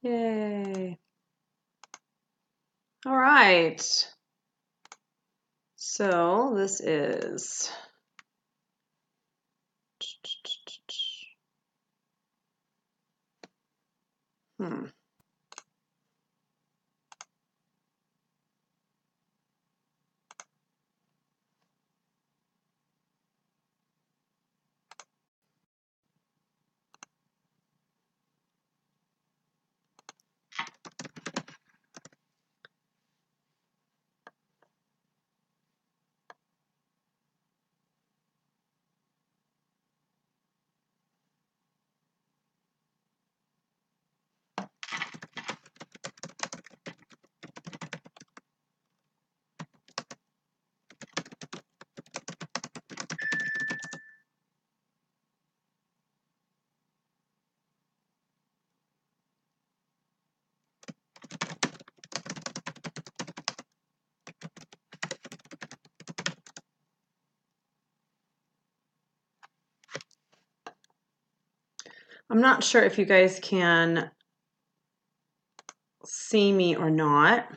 Yay. All right. So this is I'm not sure if you guys can see me or not.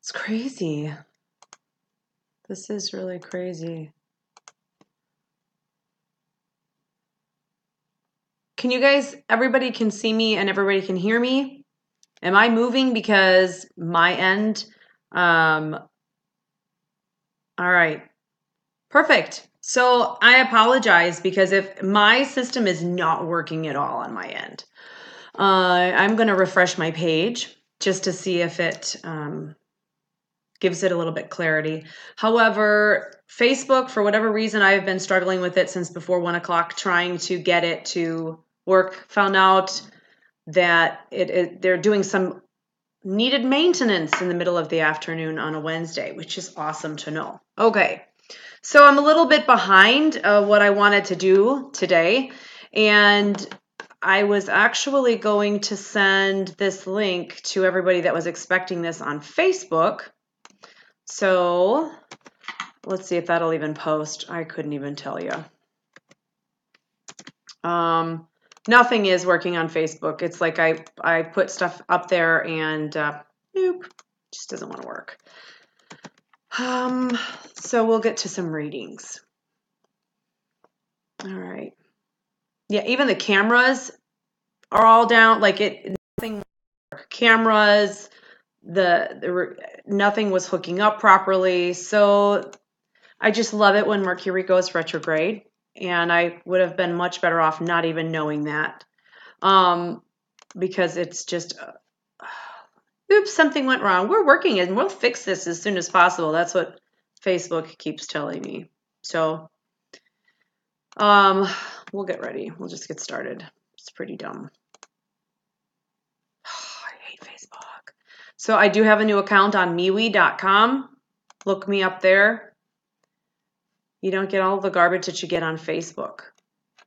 It's crazy. This is really crazy. Can you guys, everybody can see me and everybody can hear me? Am I moving because my end? All right. Perfect. So I apologize because if my system is not working at all on my end, I'm going to refresh my page just to see if it gives it a little bit clarity. However, Facebook, for whatever reason, I've been struggling with it since before 1 o'clock, trying to get it to work. Found out that they're doing some needed maintenance in the middle of the afternoon on a Wednesday, which is awesome to know. Okay. So I'm a little bit behind what I wanted to do today, and I was actually going to send this link to everybody that was expecting this on Facebook. So let's see if that'll even post. I couldn't even tell you. Nothing is working on Facebook. It's like I put stuff up there and nope, just doesn't want to work. So we'll get to some readings. All right. Yeah, even the cameras are all down. Like nothing. Cameras, nothing was hooking up properly. So I just love it when Mercury goes retrograde, and I would have been much better off not even knowing that, because it's just, oops, something went wrong. We're working and we'll fix this as soon as possible. That's what Facebook keeps telling me. So, we'll get ready. We'll just get started. It's pretty dumb. I hate Facebook. So I do have a new account on MeWe.com. Look me up there. You don't get all the garbage that you get on Facebook.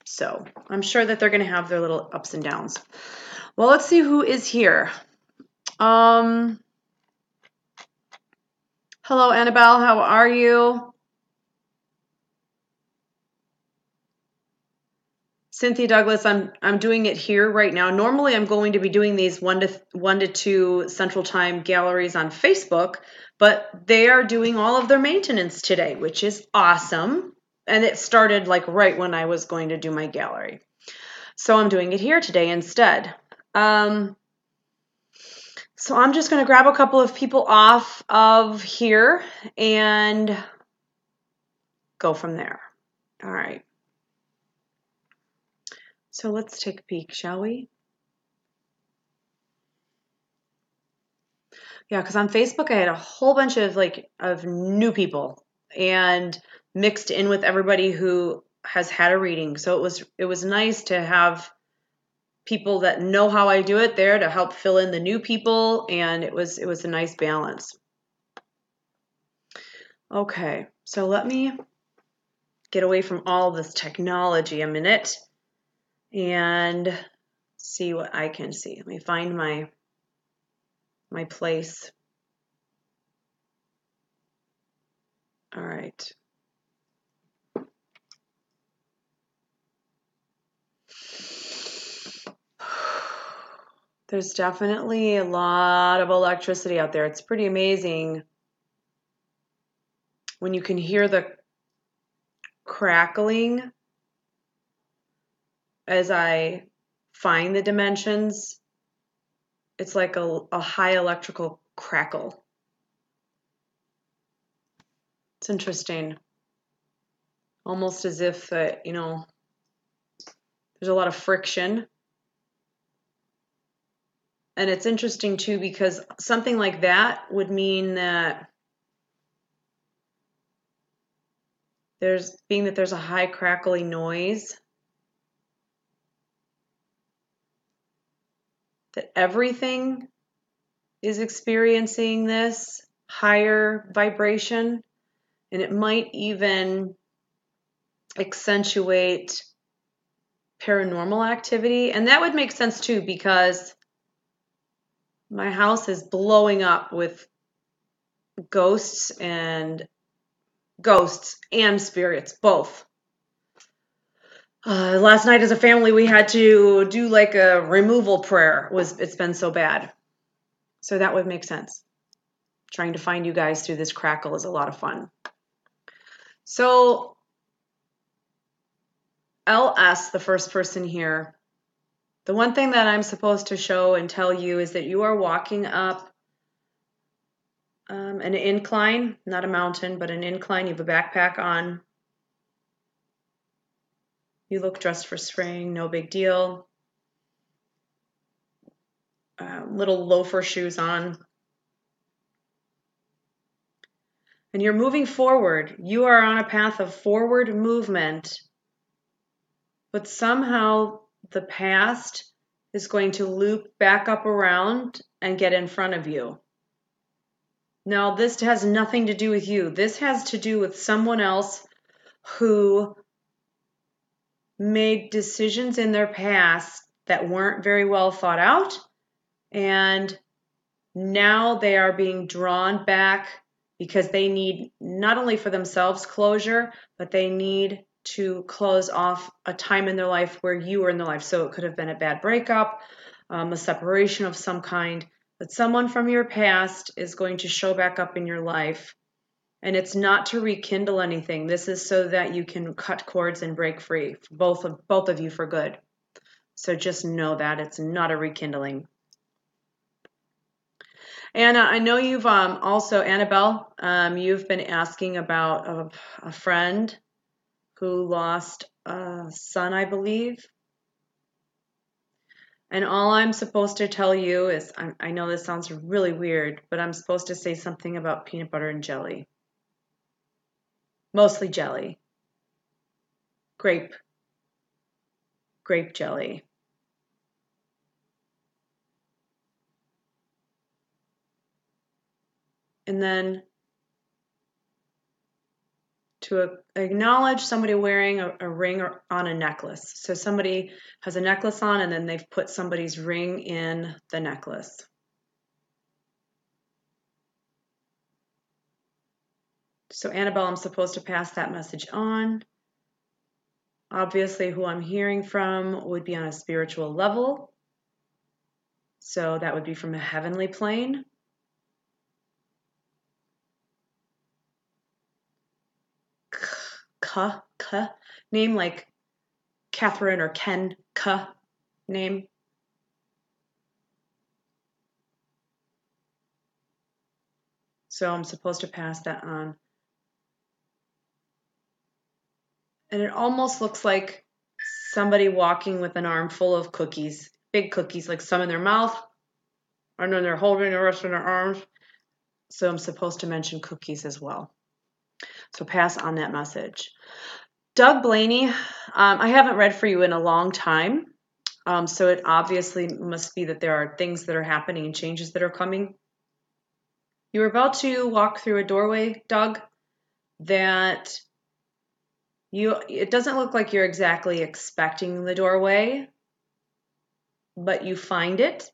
So I'm sure that they're going to have their little ups and downs. Well, let's see who is here. Hello, Annabelle. How are you? Cynthia Douglas, I'm doing it here right now. Normally, I'm going to be doing these 1 to 2 Central Time galleries on Facebook, but they are doing all of their maintenance today, which is awesome. And it started like right when I was going to do my gallery. So I'm doing it here today instead. So I'm just going to grab a couple of people off of here and go from there. All right. So let's take a peek, shall we? Yeah, because on Facebook I had a whole bunch of of new people and mixed in with everybody who has had a reading. So it was nice to have people that know how I do it there to help fill in the new people, and it was a nice balance. Okay, so let me get away from all this technology a minute and see what I can see. Let me find my place. All right. There's definitely a lot of electricity out there. It's pretty amazing when you can hear the crackling as I find the dimensions. It's like a high electrical crackle. It's interesting. Almost as if, there's a lot of friction. And it's interesting too, because something like that would mean that there's a high crackling noise, that everything is experiencing this higher vibration, and it might even accentuate paranormal activity. And that would make sense too, because my house is blowing up with ghosts and spirits, both. Last night as a family, we had to do like a removal prayer. It's been so bad. So that would make sense. Trying to find you guys through this crackle is a lot of fun. So LS, the first person here, the one thing that I'm supposed to show and tell you is that you are walking up an incline, not a mountain, but an incline. You have a backpack on. You look dressed for spring, no big deal. Little loafer shoes on. And you're moving forward. You are on a path of forward movement. But somehow the past is going to loop back up around and get in front of you. Now, this has nothing to do with you. This has to do with someone else who made decisions in their past that weren't very well thought out, and now they are being drawn back because they need not only for themselves closure, but they need to close off a time in their life where you were in their life. So it could have been a bad breakup, a separation of some kind, but someone from your past is going to show back up in your life. And it's not to rekindle anything. This is so that you can cut cords and break free, both of you, for good. So just know that it's not a rekindling. Anna, I know you've also, Annabelle, you've been asking about a friend who lost a son, I believe. And all I'm supposed to tell you is, I know this sounds really weird, but I'm supposed to say something about peanut butter and jelly. Mostly jelly. Grape jelly. And then to acknowledge somebody wearing a ring on a necklace. So somebody has a necklace on and then they've put somebody's ring in the necklace. So Annabelle, I'm supposed to pass that message on. Obviously, who I'm hearing from would be on a spiritual level. So that would be from a heavenly plane. Name like Catherine or Ken name. So I'm supposed to pass that on. And it almost looks like somebody walking with an armful of cookies, big cookies, like some in their mouth, and then they're holding the rest in their arms. So I'm supposed to mention cookies as well. So pass on that message. Doug Blaney, I haven't read for you in a long time. So it obviously must be that there are things that are happening and changes that are coming. You were about to walk through a doorway, Doug, that it doesn't look like you're exactly expecting the doorway, but you find it.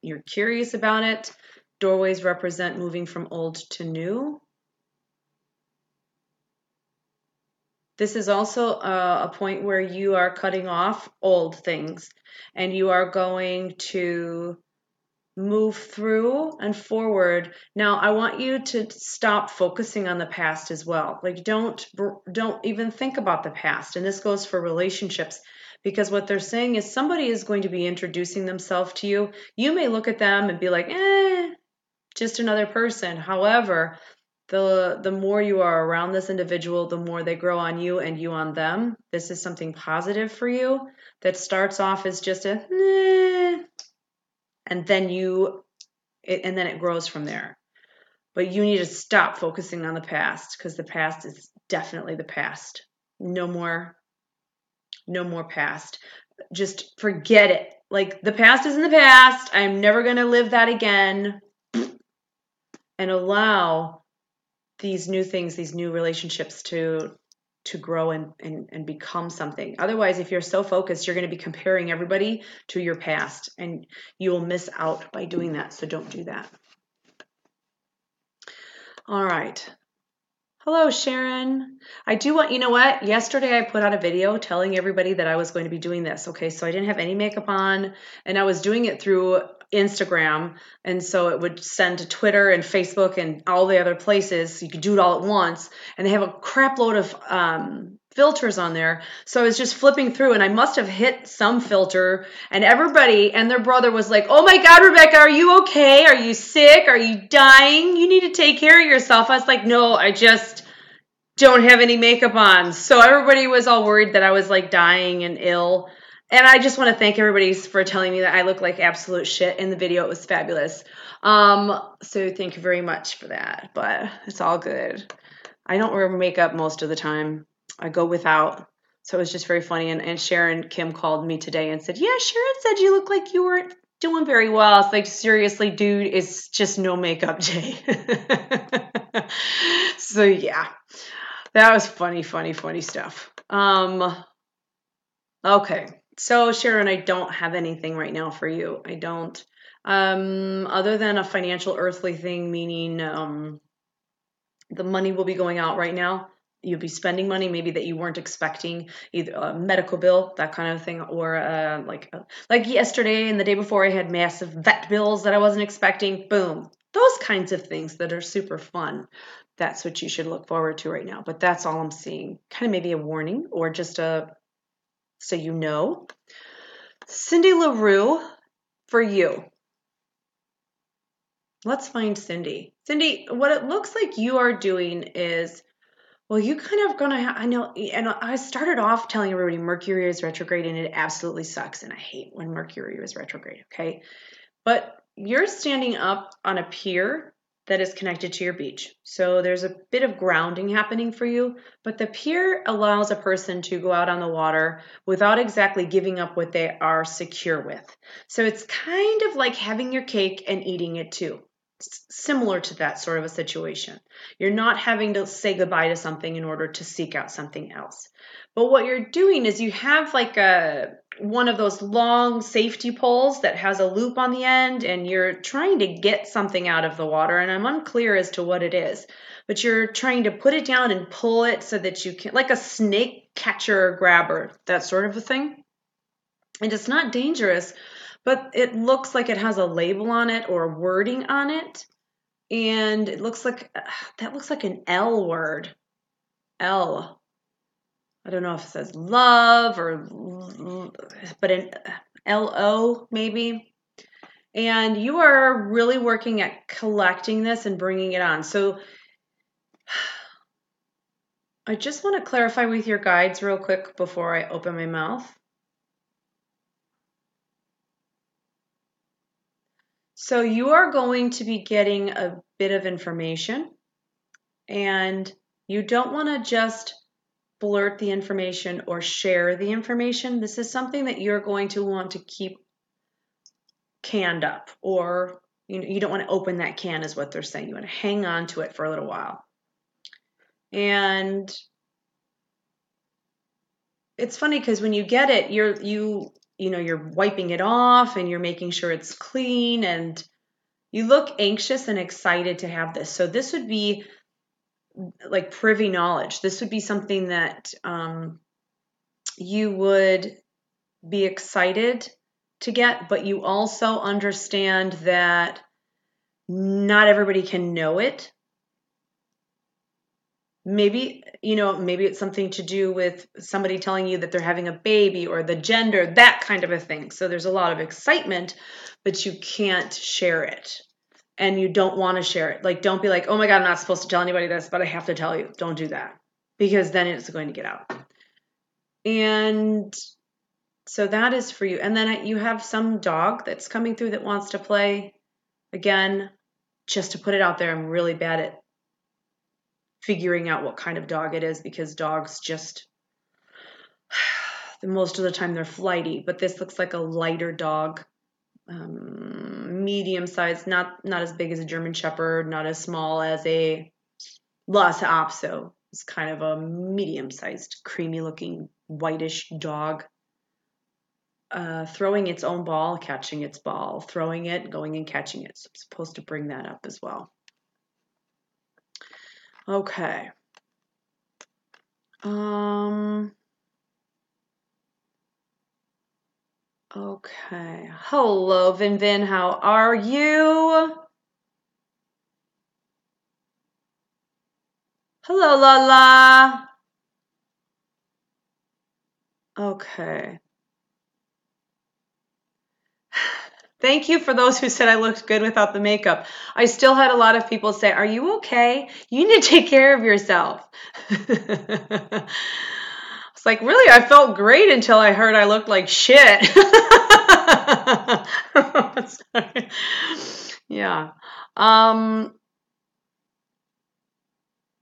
You're curious about it. Doorways represent moving from old to new. This is also a point where you are cutting off old things and you are going to move through and forward. Now, I want you to stop focusing on the past as well. Like don't even think about the past. And this goes for relationships because what they're saying is somebody is going to be introducing themselves to you. You may look at them and be like, just another person. However, the more you are around this individual, the more they grow on you and you on them. This is something positive for you that starts off as just a and then it grows from there. But you need to stop focusing on the past because the past is definitely the past. No more past. Just forget it. Like the past is in the past. I'm never going to live that again. And allow these new things, these new relationships to grow and become something. Otherwise, if you're so focused, you're going to be comparing everybody to your past and you will miss out by doing that. So don't do that. All right. Hello, Sharon. I do want, you know what? Yesterday I put out a video telling everybody that I was going to be doing this. Okay, so I didn't have any makeup on and I was doing it through Instagram. And so it would send to Twitter and Facebook and all the other places. So you could do it all at once. And they have a crap load of filters on there. So I was just flipping through and I must have hit some filter and everybody and their brother was like, "Oh my God, Rebecca, are you okay? Are you sick? Are you dying? You need to take care of yourself." I was like, "No, I just don't have any makeup on." So everybody was all worried that I was like dying and ill. And I just want to thank everybody for telling me that I look like absolute shit in the video. It was fabulous. So thank you very much for that, but it's all good. I don't wear makeup most of the time. I go without. So it was just very funny. And Sharon Kim called me today and said, "Yeah, Sharon said you look like you weren't doing very well." It's like, seriously, dude, it's just no makeup day. So yeah, that was funny stuff. Okay. So Sharon, I don't have anything right now for you. I don't. Other than a financial earthly thing, meaning the money will be going out right now. You'll be spending money maybe that you weren't expecting, either a medical bill, that kind of thing, or like yesterday and the day before I had massive vet bills that I wasn't expecting. Boom. Those kinds of things that are super fun. That's what you should look forward to right now. But that's all I'm seeing. Kind of maybe a warning or just so you know. Cindy LaRue, for you. Let's find Cindy. Cindy, what it looks like you are doing is, well, you kind of gonna I know, and I started off telling everybody Mercury is retrograde and it absolutely sucks. And I hate when Mercury is retrograde, okay? But you're standing up on a pier that is connected to your beach. So there's a bit of grounding happening for you, but the pier allows a person to go out on the water without exactly giving up what they are secure with. So it's kind of like having your cake and eating it too. Similar to that sort of a situation. You're not having to say goodbye to something in order to seek out something else. But what you're doing is you have like one of those long safety poles that has a loop on the end and you're trying to get something out of the water, and I'm unclear as to what it is, but you're trying to put it down and pull it so that you can, like a snake catcher or grabber, that sort of a thing. And it's not dangerous, but it looks like it has a label on it or wording on it. And it looks like, that looks like an L word. L. I don't know if it says love or, but an L-O maybe. And you are really working at collecting this and bringing it on. So I just want to clarify with your guides real quick before I open my mouth. So you are going to be getting a bit of information, and you don't want to just blurt the information or share the information. This is something that you're going to want to keep canned up, or you don't want to open that can is what they're saying. You want to hang on to it for a little while. And it's funny because when you get it, you're wiping it off and you're making sure it's clean, and you look anxious and excited to have this. So this would be like privy knowledge. This would be something that you would be excited to get, but you also understand that not everybody can know it. Maybe, maybe it's something to do with somebody telling you that they're having a baby or the gender, that kind of a thing. So there's a lot of excitement, but you can't share it. And you don't want to share it. Like, don't be like, oh my God, I'm not supposed to tell anybody this, but I have to tell you. Don't do that, because then it's going to get out. And so that is for you. And then you have some dog that's coming through that wants to play. Again, just to put it out there, I'm really bad at figuring out what kind of dog it is, because dogs just, most of the time they're flighty, but this looks like a lighter dog, medium size, not as big as a German Shepherd, not as small as a Lhasa Apso. It's kind of a medium sized, creamy looking, whitish dog. Throwing its own ball, catching its ball, throwing it, going and catching it. So I'm supposed to bring that up as well. Okay. Okay. Hello, Vin. How are you? Hello, Lala. Okay. Thank you for those who said I looked good without the makeup. I still had a lot of people say, are you okay? You need to take care of yourself. It's like, really, I felt great until I heard I looked like shit. Yeah.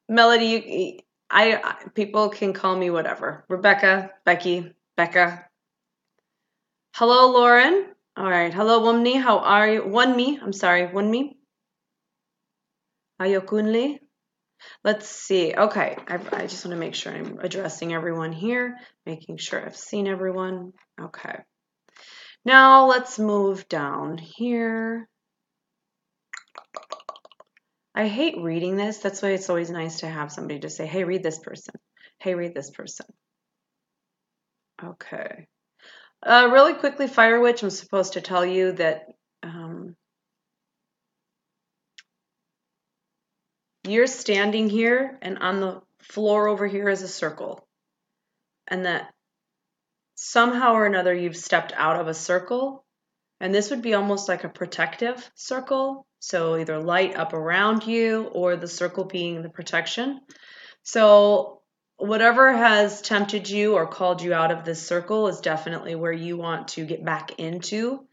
Melody, people can call me whatever. Rebecca, Becky, Becca. Hello, Lauren. All right. Hello, Wumni. How are you? I'm sorry. Wunmi. Ayokunli. Let's see. Okay. I just want to make sure I'm addressing everyone here, making sure I've seen everyone. Okay. Now let's move down here. I hate reading this. That's why it's always nice to have somebody to say, hey, read this person. Hey, read this person. Okay. Really quickly, Fire Witch, I'm supposed to tell you that you're standing here, and on the floor over here is a circle. And that somehow or another you've stepped out of a circle. And this would be almost like a protective circle. So either light up around you or the circle being the protection. So whatever has tempted you or called you out of this circle is definitely where you want to get back into.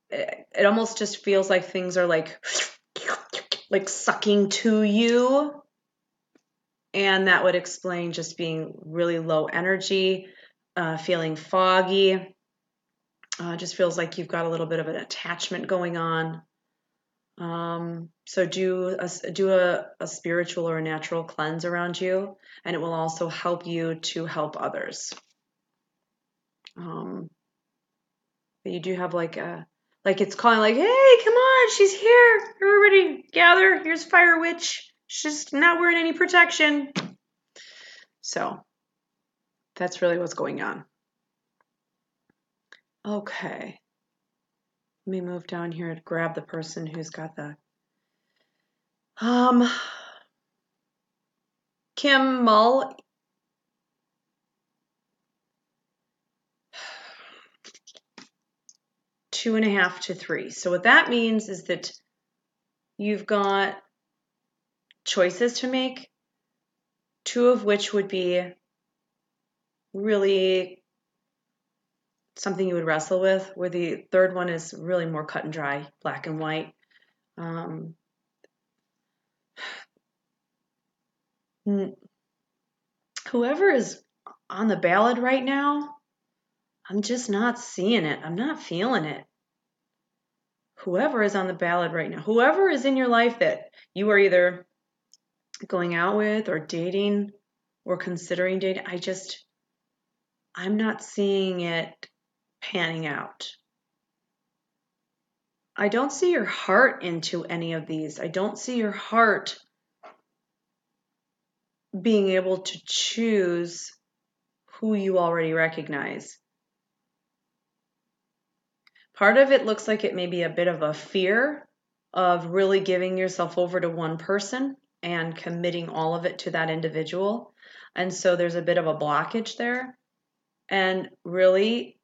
It almost just feels like things are like sucking to you. And that would explain just being really low energy, feeling foggy. Just feels like you've got a little bit of an attachment going on. So do a spiritual or a natural cleanse around you, and it will also help you to help others. But you do have like it's calling like, hey, come on, she's here. Everybody gather. Here's Fire Witch. She's not wearing any protection. So that's really what's going on. Okay. Let me move down here to grab the person who's got the Kim Mull. Two and a half to 3. So what that means is that you've got choices to make, 2 of which would be really something you would wrestle with, where the third one is really more cut and dry, black and white. Whoever is on the ballot right now, I'm just not seeing it. I'm not feeling it. Whoever is on the ballot right now, whoever is in your life that you are either going out with or dating or considering dating, I'm not seeing it panning out. I don't see your heart into any of these. I don't see your heart being able to choose who you already recognize. Part of it looks like it may be a bit of a fear of really giving yourself over to one person and committing all of it to that individual. And so there's a bit of a blockage there. And really,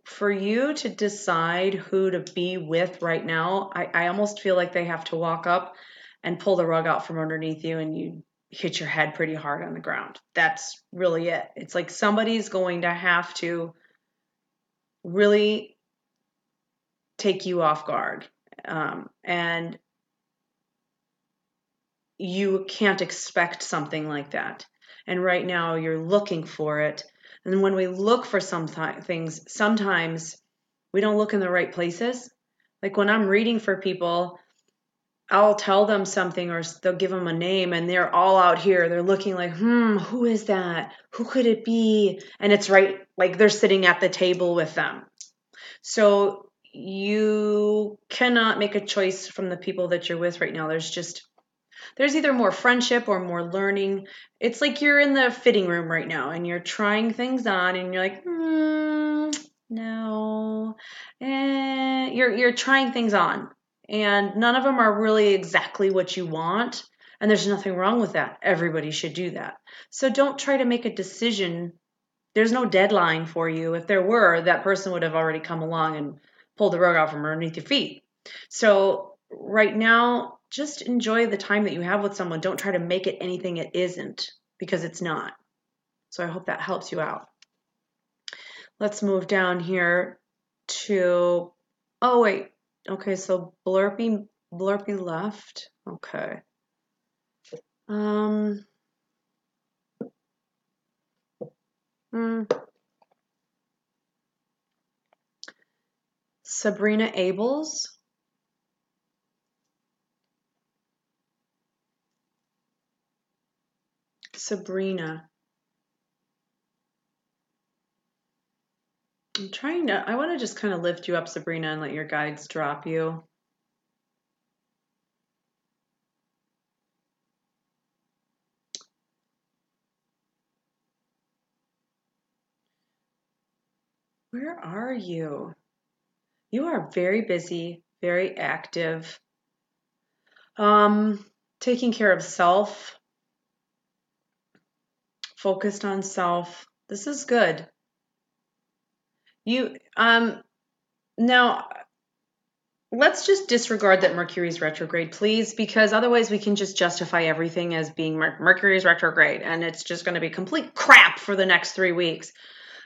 for you to decide who to be with right now, I almost feel like they have to walk up and pull the rug out from underneath you and you hit your head pretty hard on the ground. That's really it. It's like somebody's going to have to really take you off guard. And you can't expect something like that. And right now you're looking for it. And when we look for some things, sometimes we don't look in the right places. Like when I'm reading for people, I'll tell them something or they'll give them a name and they're all out here. They're looking like, who is that? Who could it be? And it's right, like they're sitting at the table with them. So you cannot make a choice from the people that you're with right now. There's either more friendship or more learning. It's like you're in the fitting room right now and you're trying things on and you're like, no. And you're trying things on. And none of them are really exactly what you want. And there's nothing wrong with that. Everybody should do that. So don't try to make a decision. There's no deadline for you. If there were, that person would have already come along and pulled the rug out from underneath your feet. So right now, just enjoy the time that you have with someone. Don't try to make it anything it isn't, because it's not. So I hope that helps you out. Let's move down here to, oh wait, okay, so Blurpy left. Okay. Sabrina Abels. Sabrina. I want to just kind of lift you up, Sabrina, and let your guides drop you. Where are you? You are very busy, very active, taking care of self, focused on self. This is good. Now let's just disregard that Mercury's retrograde, please, because otherwise we can just justify everything as being Mercury's retrograde, and it's just going to be complete crap for the next 3 weeks.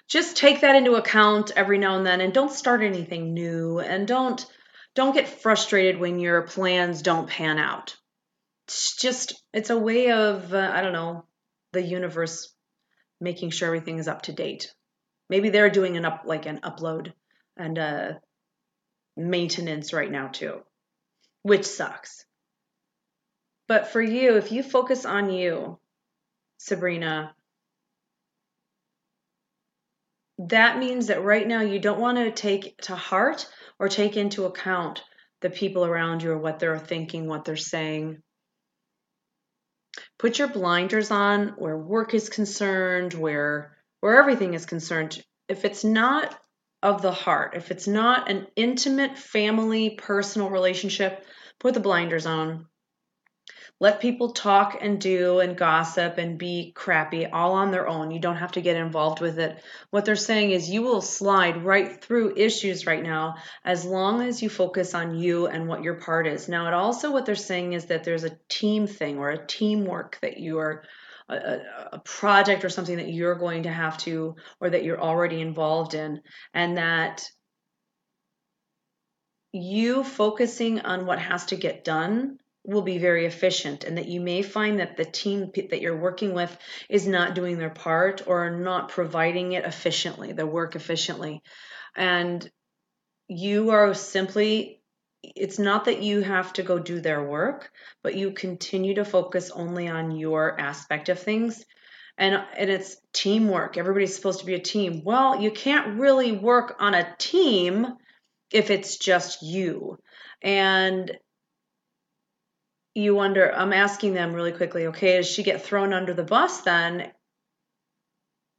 Just take that into account every now and then, and don't start anything new, and don't get frustrated when your plans don't pan out. It's a way of, I don't know, the universe making sure everything is up to date. Maybe they're doing an upload and maintenance right now too, which sucks. But for you, if you focus on you, Sabrina, that means that right now you don't want to take to heart or take into account the people around you or what they're thinking, what they're saying. Put your blinders on where work is concerned, where everything is concerned. If it's not of the heart, if it's not an intimate family, personal relationship, put the blinders on. Let people talk and do and gossip and be crappy all on their own. You don't have to get involved with it. What they're saying is you will slide right through issues right now as long as you focus on you and what your part is. Now, what they're saying is that there's a team thing or a teamwork that you are, a project or something that you're going to have to, or that you're already involved in, and that you focusing on what has to get done will be very efficient, and that you may find that the team that you're working with is not doing their part or not providing it efficiently, the work efficiently. And you are simply, it's not that you have to go do their work, but you continue to focus only on your aspect of things. And it's teamwork. Everybody's supposed to be a team. Well, you can't really work on a team if it's just you. And you wonder, I'm asking them really quickly, okay, does she get thrown under the bus then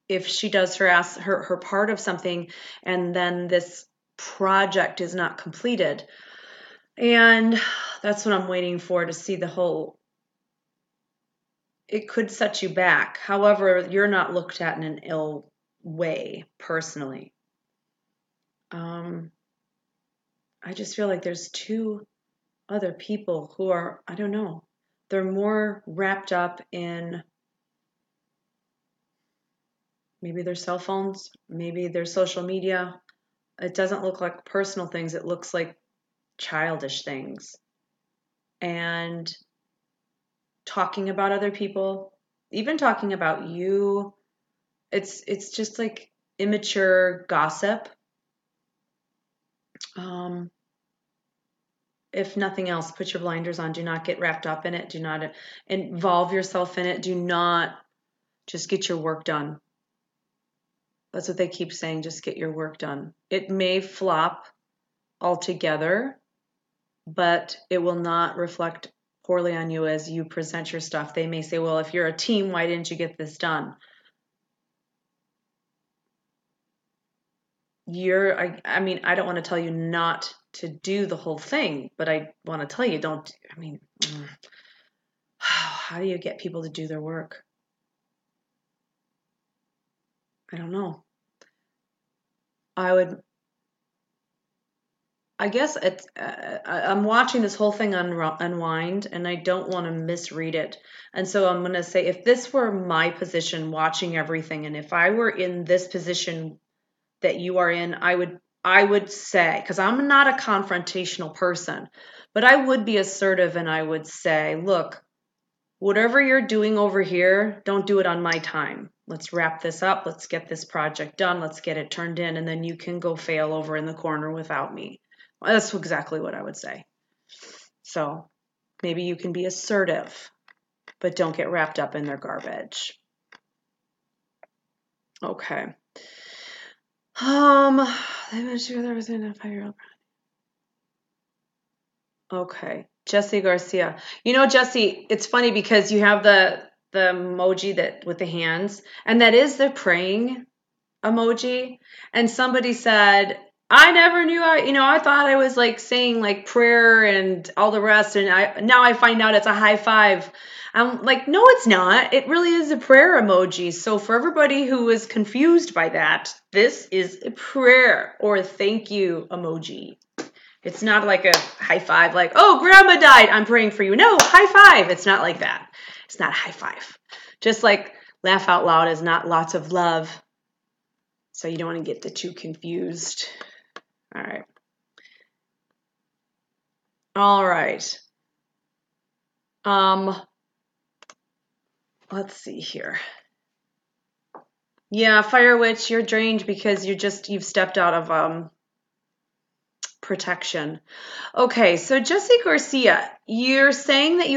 if she does her part of something and then this project is not completed? And that's what I'm waiting for, to see the whole, it could set you back. However, you're not looked at in an ill way personally. I just feel like there's two other people who are, I don't know, they're more wrapped up in maybe their cell phones, maybe their social media. It doesn't look like personal things, it looks like childish things. And talking about other people, even talking about you, it's just like immature gossip. If nothing else, put your blinders on. Do not get wrapped up in it. Do not involve yourself in it. Do not, just get your work done. That's what they keep saying. Just get your work done. It may flop altogether, but it will not reflect poorly on you as you present your stuff. They may say, well, if you're a team, why didn't you get this done? I mean, I don't want to tell you not to do the whole thing, but I want to tell you, don't, I mean, how do you get people to do their work? I don't know. I guess I'm watching this whole thing unwind, and I don't want to misread it. And so I'm going to say, if this were my position watching everything, and if I were in this position that you are in, I would say, because I'm not a confrontational person, but I would be assertive, and I would say, look, whatever you're doing over here, don't do it on my time. Let's wrap this up. Let's get this project done. Let's get it turned in, and then you can go fail over in the corner without me. That's exactly what I would say. So maybe you can be assertive, but don't get wrapped up in their garbage. Okay. Okay. Jesse Garcia. You know, Jesse, it's funny because you have the emoji that with the hands, and that is the praying emoji. And somebody said, I never knew I thought I was like saying like prayer and all the rest, and now I find out it's a high five. I'm like, no, it's not. It really is a prayer emoji. So for everybody who is confused by that, this is a prayer or thank you emoji. It's not like a high five, like, oh, grandma died, I'm praying for you. No, high five. It's not like that. It's not a high five. Just like laugh out loud is not lots of love. So you don't want to get too confused. All right. All right. Let's see here. Yeah, Fire Witch, you're drained because you've stepped out of protection. Okay, so Jesse Garcia, you're saying that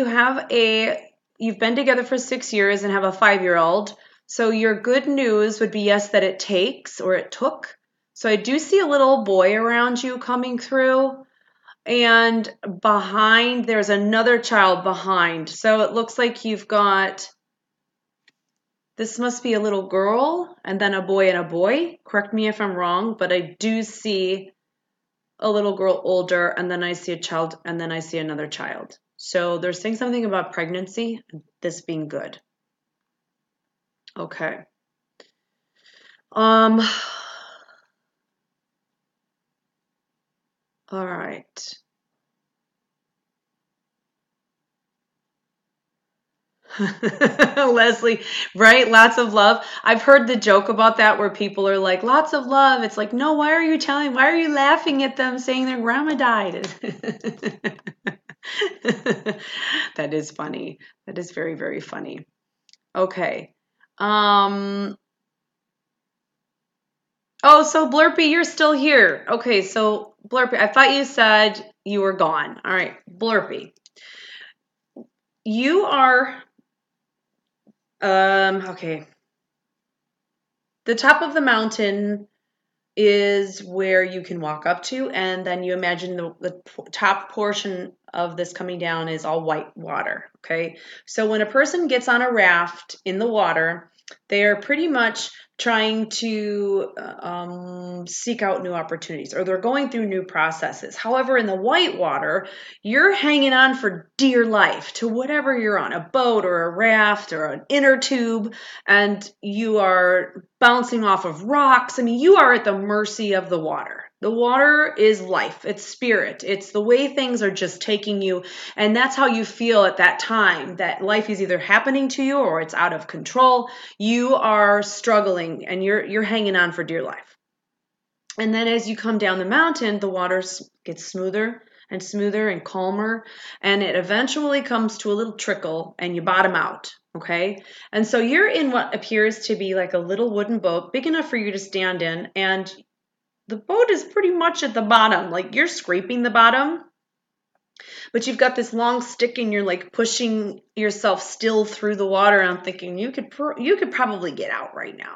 you've been together for 6 years and have a 5-year-old. So your good news would be, yes, that it took. So I do see a little boy around you coming through, and behind, there's another child behind. So it looks like this must be a little girl and then a boy and a boy. Correct me if I'm wrong, but I do see a little girl older, and then I see a child, and then I see another child. So they're saying something about pregnancy, this being good. Okay. All right. Leslie, right? Lots of love. I've heard the joke about that where people are like, lots of love. It's like, no, why are you laughing at them saying their grandma died? That is funny. That is very, very funny. Okay. Oh, so Blurpy, you're still here. Okay, so Blurpy, I thought you said you were gone. All right, Blurpy. You are okay. The top of the mountain, is where you can walk up to, and then you imagine the top portion of this coming down is all white water, okay? So when a person gets on a raft in the water, they are pretty much trying to seek out new opportunities, or they're going through new processes. However, in the white water, you're hanging on for dear life to whatever you're on, a boat or a raft or an inner tube, and you are bouncing off of rocks. I mean, you are at the mercy of the water. The water is life, it's spirit, it's the way things are just taking you. And that's how you feel at that time, that life is either happening to you or it's out of control. You are struggling and you're hanging on for dear life. And then as you come down the mountain, the water gets smoother and smoother and calmer, and it eventually comes to a little trickle and you bottom out, okay? And so you're in what appears to be like a little wooden boat, big enough for you to stand in, and the boat is pretty much at the bottom. Like, you're scraping the bottom, but you've got this long stick and you're like pushing yourself still through the water. And I'm thinking you could probably get out right now.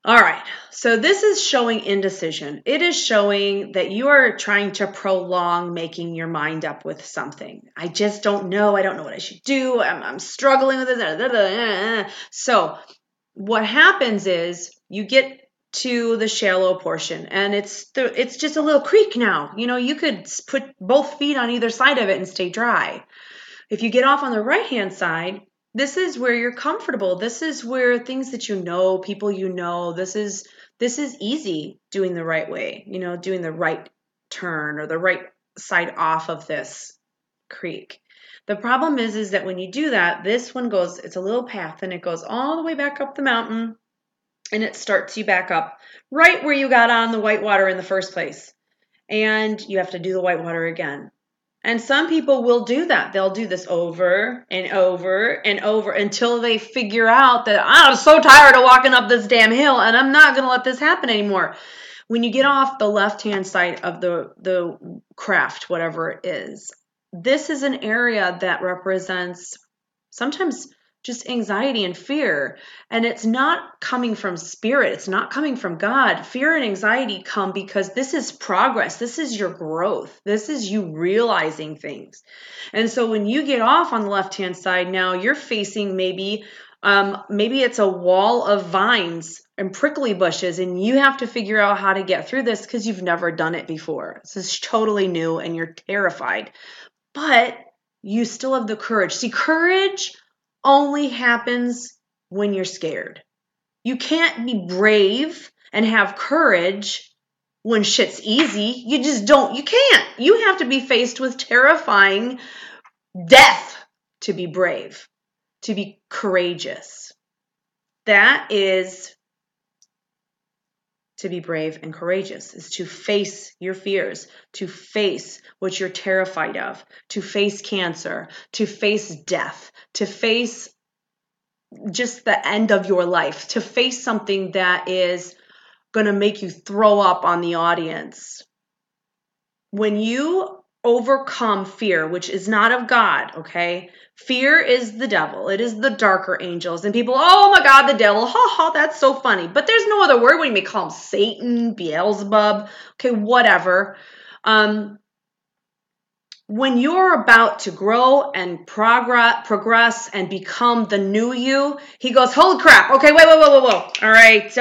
All right, so this is showing indecision. It is showing that you are trying to prolong making your mind up with something. I just don't know. I don't know what I should do. I'm struggling with this. So what happens is you get to the shallow portion, and it's just a little creek now. You know, you could put both feet on either side of it and stay dry. If you get off on the right-hand side, this is where you're comfortable. This is where things that you know, people you know, this is easy, doing the right way, you know, doing the right turn or the right side off of this creek. The problem is that when you do that, this one goes, it's a little path and it goes all the way back up the mountain, and it starts you back up right where you got on the white water in the first place. And you have to do the white water again. And some people will do that. They'll do this over and over and over until they figure out that I'm so tired of walking up this damn hill and I'm not going to let this happen anymore. When you get off the left-hand side of the craft, whatever it is, this is an area that represents sometimes just anxiety and fear. And it's not coming from spirit. It's not coming from God. Fear and anxiety come because this is progress. This is your growth. This is you realizing things. And so when you get off on the left-hand side, now you're facing maybe it's a wall of vines and prickly bushes, and you have to figure out how to get through this because you've never done it before. This is totally new and you're terrified, but you still have the courage. See, courage only happens when you're scared. You can't be brave and have courage when shit's easy. You just don't. You can't. You have to be faced with terrifying death to be brave, to be courageous. That is to be brave and courageous, is to face your fears, to face what you're terrified of, to face cancer, to face death, to face just the end of your life, to face something that is going to make you throw up on the audience. When you overcome fear, which is not of God, okay? Fear is the devil. It is the darker angels. And people, oh my God, the devil. Ha ha, that's so funny. But there's no other word when you may call him Satan, Beelzebub, okay, whatever. When you're about to grow and progress and become the new you, he goes, holy crap. Okay, wait. All right,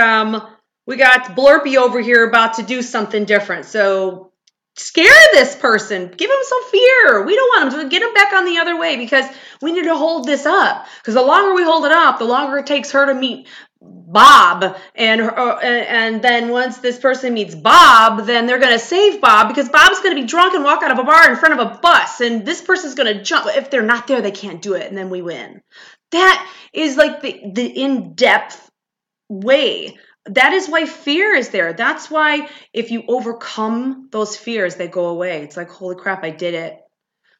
we got Blurpy over here about to do something different. So scare this person. Give him some fear. We don't want him to get him back on the other way because we need to hold this up. Because the longer we hold it up, the longer it takes her to meet Bob, and then once this person meets Bob, then they're going to save Bob because Bob's going to be drunk and walk out of a bar in front of a bus, and this person's going to jump. If they're not there, they can't do it, and then we win. That is like the in-depth way. That is why fear is there. That's why if you overcome those fears, they go away. It's like, holy crap, I did it.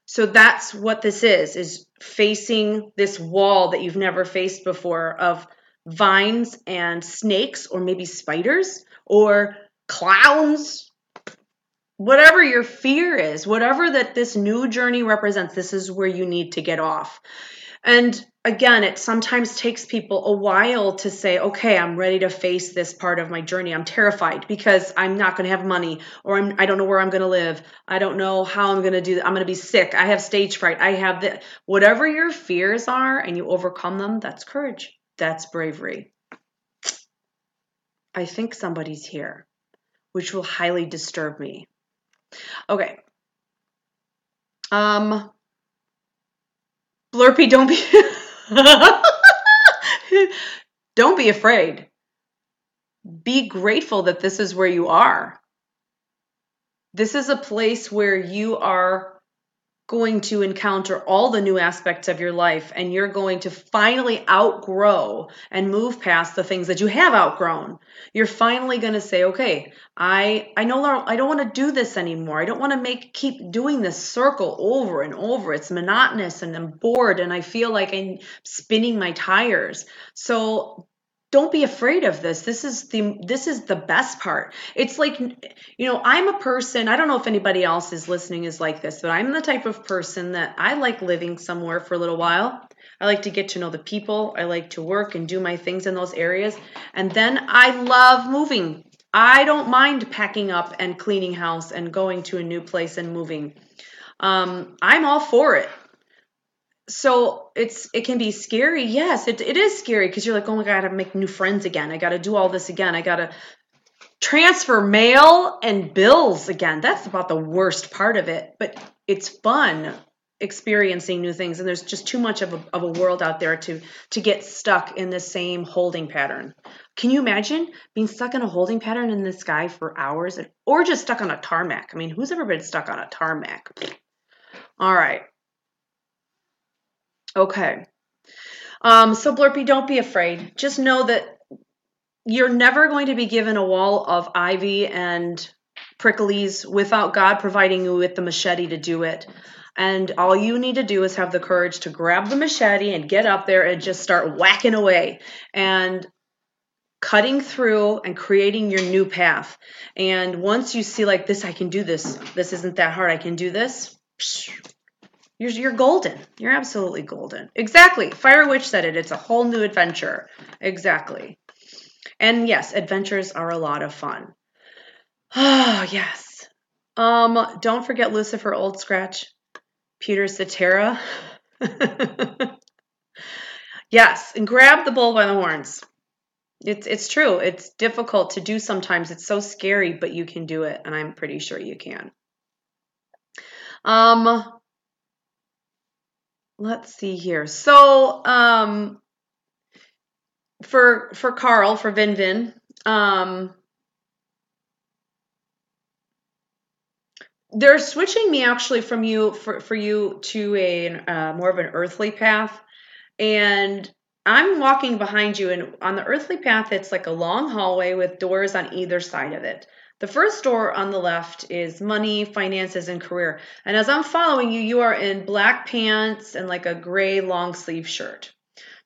So that's what this is facing this wall that you've never faced before of vines and snakes, or maybe spiders or clowns. Whatever your fear is, whatever that this new journey represents, this is where you need to get off. And again, it sometimes takes people a while to say, okay, I'm ready to face this part of my journey. I'm terrified because I'm not going to have money, or I don't know where I'm going to live. I don't know how I'm going to do that. I'm going to be sick. I have stage fright. I have the, whatever your fears are and you overcome them, that's courage. That's bravery. I think somebody's here, which will highly disturb me. Okay. Blurpy, don't be don't be afraid. Be grateful that this is where you are. This is a place where you are going to encounter all the new aspects of your life, and you're going to finally outgrow and move past the things that you have outgrown. You're finally going to say, okay, I know I don't want to do this anymore. I don't want to keep doing this circle over and over. It's monotonous and I'm bored and I feel like I'm spinning my tires. So don't be afraid of this. This is the best part. It's like, I'm a person, I don't know if anybody else is listening is like this, but I'm the type of person that I like living somewhere for a little while. I like to get to know the people. I like to work and do my things in those areas. And then I love moving. I don't mind packing up and cleaning house and going to a new place and moving. I'm all for it. So it can be scary. Yes, it is scary because you're like, oh my God, I gotta make new friends again. I gotta do all this again. I gotta transfer mail and bills again. That's about the worst part of it. But it's fun experiencing new things, and there's just too much of a world out there to get stuck in the same holding pattern. Can you imagine being stuck in a holding pattern in the sky for hours, or just stuck on a tarmac? I mean, who's ever been stuck on a tarmac? All right. Okay. So Blurpy, don't be afraid. Just know that you're never going to be given a wall of ivy and pricklies without God providing you with the machete to do it. And all you need to do is have the courage to grab the machete and get up there and just start whacking away and cutting through and creating your new path. And once you see like this, I can do this. This isn't that hard. I can do this. You're golden. You're absolutely golden. Exactly. Fire Witch said it. It's a whole new adventure. Exactly. And yes, adventures are a lot of fun. Oh, yes. Don't forget Lucifer Old Scratch, Peter Cetera. Yes, and grab the bull by the horns. It's true. It's difficult to do sometimes. It's so scary, but you can do it, and I'm pretty sure you can. Let's see here. So, for Carl, for Vin, they're switching me actually from you for you to a more of an earthly path, and I'm walking behind you, and on the earthly path it's like a long hallway with doors on either side of it. The first door on the left is money, finances, and career. And as I'm following you, you are in black pants and like a gray long sleeve shirt.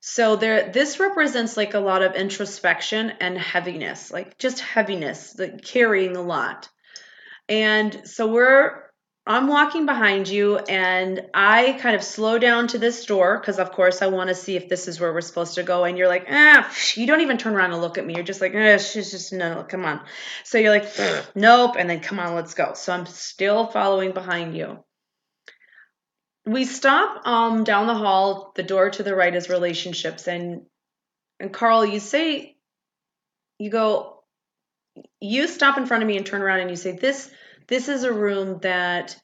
So this represents like a lot of introspection and heaviness, like just heaviness, like carrying a lot. And so I'm walking behind you, and I kind of slow down to this door because, of course, I want to see if this is where we're supposed to go. And you're like, you don't even turn around and look at me. You're just like, she's just, no, come on. So you're like, nope. And then come on, let's go. So I'm still following behind you. We stop down the hall. The door to the right is relationships. And Carl, you stop in front of me and turn around and you say, this is a room that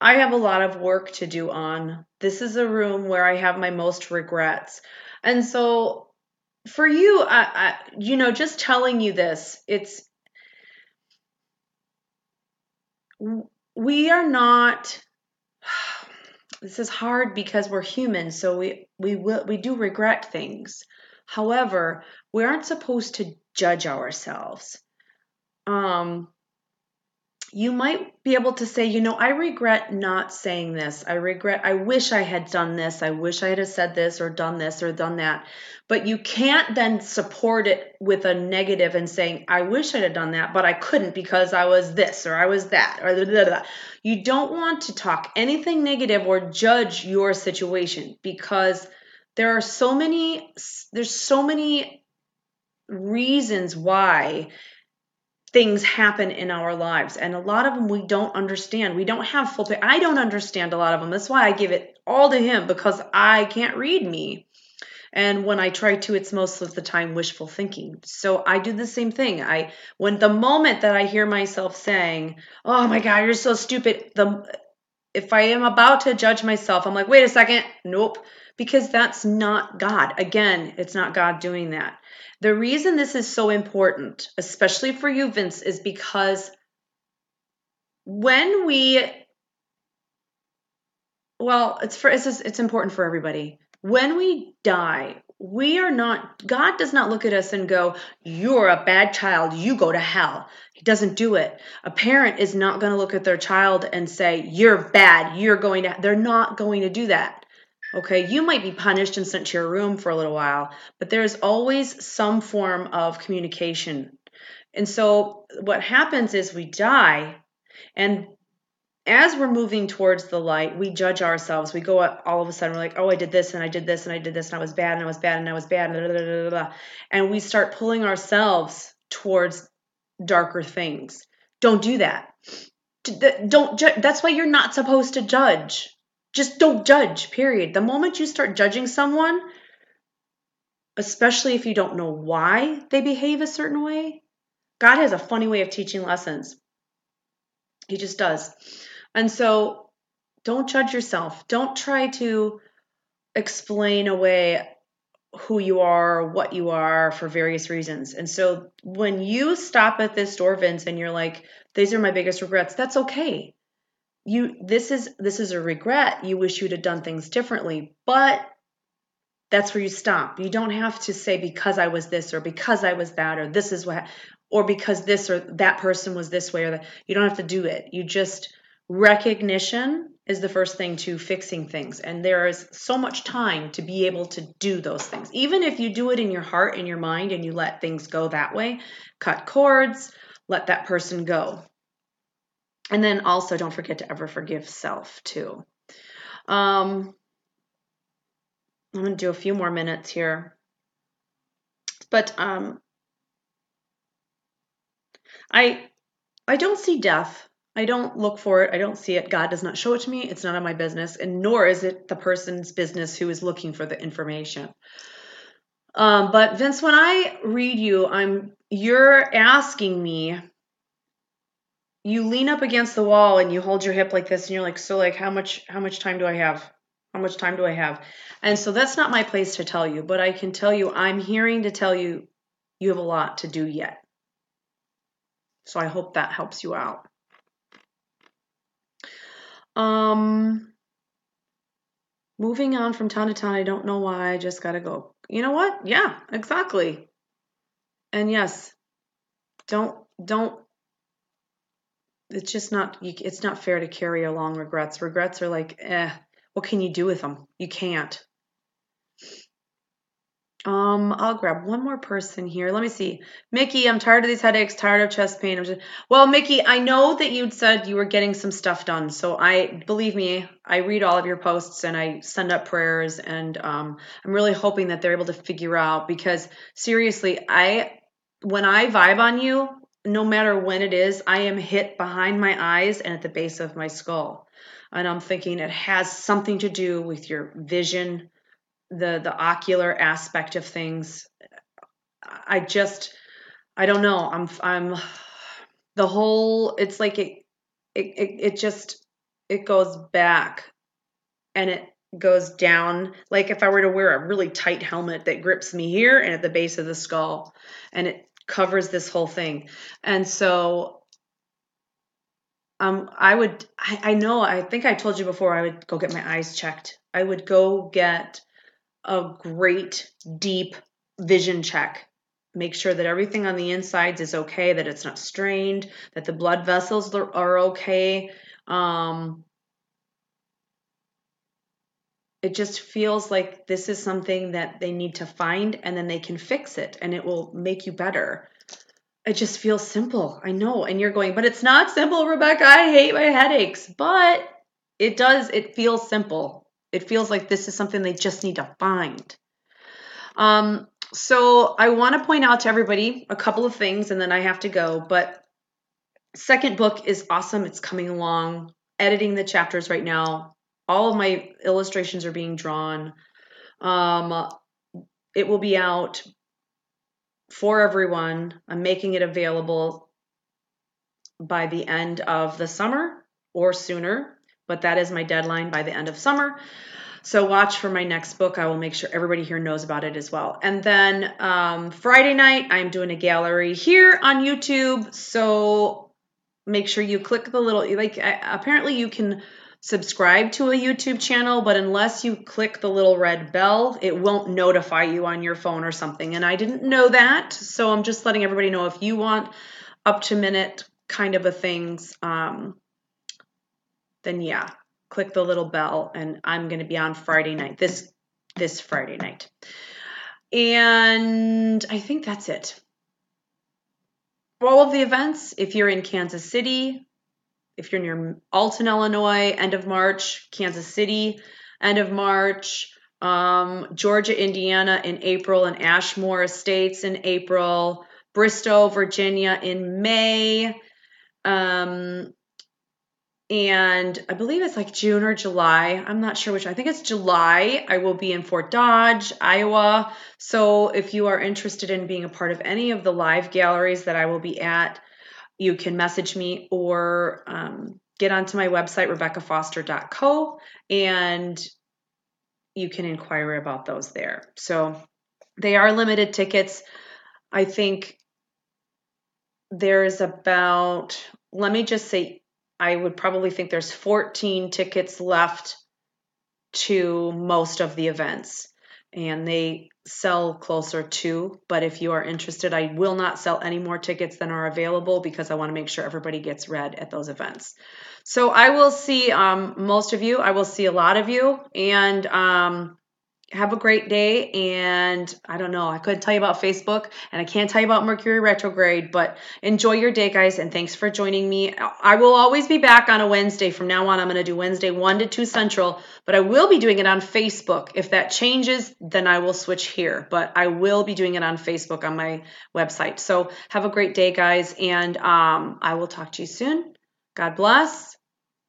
I have a lot of work to do on. This is a room where I have my most regrets. And so for you, just telling you this, we are not, this is hard because we're human. So we do regret things. However, we aren't supposed to judge ourselves. you might be able to say, I regret not saying this. I wish I had done this. I wish I had said this or done that. But you can't then support it with a negative and saying, I wish I had done that, but I couldn't because I was this or I was that or blah, blah, blah. You don't want to talk anything negative or judge your situation, because there's so many reasons why things happen in our lives, and a lot of them we don't understand. We don't have full I don't understand a lot of them. That's why I give it all to him, because I can't read me. And when I try to, it's most of the time wishful thinking. So I do the same thing. When the moment that I hear myself saying, oh my God, you're so stupid, if I am about to judge myself, I'm like, wait a second, nope, because that's not God. Again, it's not God doing that. The reason this is so important, especially for you, Vince, is because when it's important for everybody. When we die, God does not look at us and go, you're a bad child, you go to hell. He doesn't do it. A parent is not going to look at their child and say, you're bad, they're not going to do that. Okay, you might be punished and sent to your room for a little while, but there's always some form of communication. And so what happens is we die, and as we're moving towards the light, we judge ourselves. We go up, all of a sudden, we're like, oh, I did this and I did this and I did this and I was bad and I was bad and I was bad. Blah, blah, blah, blah. And we start pulling ourselves towards darker things. Don't do that. Don't judge. That's why you're not supposed to judge. Just don't judge, period. The moment you start judging someone, especially if you don't know why they behave a certain way, God has a funny way of teaching lessons. He just does. And so don't judge yourself. Don't try to explain away who you are or what you are for various reasons. And so when you stop at this door, Vince, and you're like, these are my biggest regrets, that's okay. This is a regret. You wish you'd have done things differently, but that's where you stop. You don't have to say because I was this or because I was that or this is what, or because this or that person was this way or that. You don't have to do it. You just, recognition is the first thing to fixing things. And there is so much time to be able to do those things. Even if you do it in your heart, in your mind, and you let things go that way, cut cords, let that person go. And then also don't forget to ever forgive self too. I'm going to do a few more minutes here. But I don't see death. I don't look for it. I don't see it. God does not show it to me. It's none of my business, and nor is it the person's business who is looking for the information. But Vince, when I read you're asking me, you lean up against the wall and you hold your hip like this and you're like, so like, how much time do I have? How much time do I have? And so that's not my place to tell you, but I can tell you, I'm hearing to tell you, you have a lot to do yet. So I hope that helps you out. Moving on from town to town, I don't know why, I just gotta go. You know what? Yeah, exactly. And yes, don't, it's just not, it's not fair to carry along regrets. Regrets are like, what can you do with them? You can't. I'll grab one more person here. Let me see. Mickey, I'm tired of these headaches, tired of chest pain. Well, Mickey, I know that you'd said you were getting some stuff done. So believe me, I read all of your posts and I send up prayers, and I'm really hoping that they're able to figure out, because seriously, when I vibe on you, no matter when it is, I am hit behind my eyes and at the base of my skull. And I'm thinking it has something to do with your vision, the ocular aspect of things. I don't know. I'm the whole, it's like it goes back and it goes down. Like if I were to wear a really tight helmet that grips me here and at the base of the skull, and it covers this whole thing. And so I think I told you before, I would go get my eyes checked. I would go get a great deep vision check. make sure that everything on the insides is okay, that it's not strained, that the blood vessels are okay. It just feels like this is something that they need to find, and then they can fix it and it will make you better. It just feels simple. I know. And you're going, but it's not simple, Rebecca. I hate my headaches. But it does. It feels simple. It feels like this is something they just need to find. So I want to point out to everybody a couple of things, and then I have to go. But second book is awesome. It's coming along. Editing the chapters right now. All of my illustrations are being drawn. It will be out for everyone. I'm making it available by the end of the summer or sooner, but that is my deadline, by the end of summer. So watch for my next book. I will make sure everybody here knows about it as well. And then Friday night, I'm doing a gallery here on YouTube. So make sure you click the little, apparently you can subscribe to a YouTube channel, but unless you click the little red bell, it won't notify you on your phone or something. And I didn't know that. So I'm just letting everybody know, if you want up to minute kind of a things, then yeah, click the little bell, and I'm going to be on Friday night, this Friday night. And I think that's it. All of the events, if you're in Kansas City, if you're near Alton, Illinois, end of March, Kansas City, end of March, Georgia, Indiana in April, and Ashmore Estates in April, Bristow, Virginia in May, and I believe it's like June or July. I'm not sure which. I think it's July. I will be in Fort Dodge, Iowa. So if you are interested in being a part of any of the live galleries that I will be at, you can message me or get onto my website, rebeccafoster.co, and you can inquire about those there. So they are limited tickets. I think there's about, let me just say, I would probably think there's 14 tickets left to most of the events, and they sell closer to, but if you are interested, I will not sell any more tickets than are available, because I want to make sure everybody gets read at those events. So I will see most of you. I will see a lot of you, and have a great day. And I don't know, I couldn't tell you about Facebook, and I can't tell you about Mercury retrograde, but enjoy your day, guys. And thanks for joining me. I will always be back on a Wednesday. From now on, I'm going to do Wednesday 1 to 2 Central, but I will be doing it on Facebook. If that changes, then I will switch here, but I will be doing it on Facebook on my website. So have a great day, guys. And I will talk to you soon. God bless.